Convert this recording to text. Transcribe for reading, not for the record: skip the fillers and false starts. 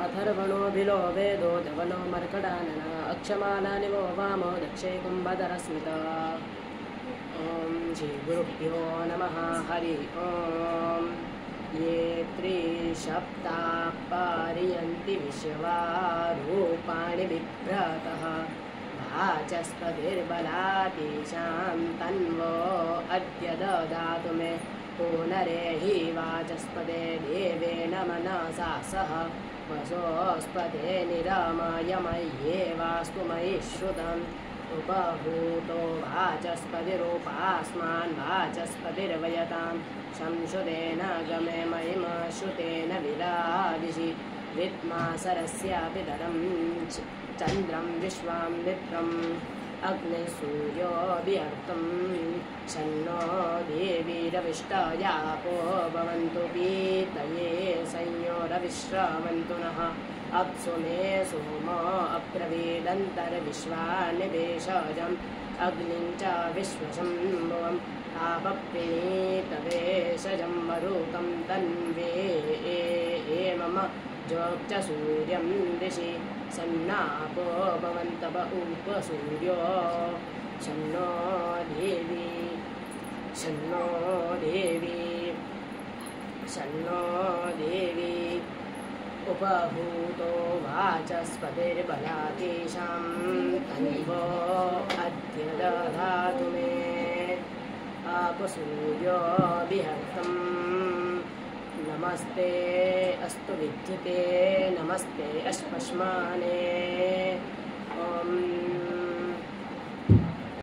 अथर्वणो वेदो धवनो मर्कटानन अक्षमालानि वो वामो दक्षे कुम्भधरस्मिता। श्रीगुरुभ्यो नमः। हरि ओम्। ये त्रिशब्दाः पारयन्ति विश्वा रूपाणि बिभ्रतः वाचस्पतिर्बलातेषां तन्वो अद्य ददातु मे पुनरेहि वाचस्पते देवेन मनसा सह वसोऽस्पते निरामय मय्येवास्तु मयि श्रुतम् उपभूतो वाचस्पतिरूपास्मान् वाचस्पतिर्वयतां संश्रुतेन गमे महिमा श्रुतेन विरादिशि विद्मासरस्यापि धरं चन्द्रं विश्वां विप्रम् अग्निसूर्योऽभिहर्तं शन्नो देवीरविष्टयापो भवन्तु पीतये संयोरविश्रावन्तु नः अप्सु मे सोमो अब्रवीदन्तर्विश्वानिवेशजम् अग्निं च विश्वशम्भुवं तापप्रणीतवेशजं मरुतं तन्वे मम जोक्च सूर्यं दिशि सन्नापो भवन्तप उपसूर्यो शन्नो देवी शन्नो देवी शन्नो देवी उपभूतो वाचस्पतिर्बलातेषां तन्वो अद्य ददातु मे आपसूर्योऽभिहर्तं नमस्ते अस्तु विद्युते नमस्ते अश्मश्माने। ॐ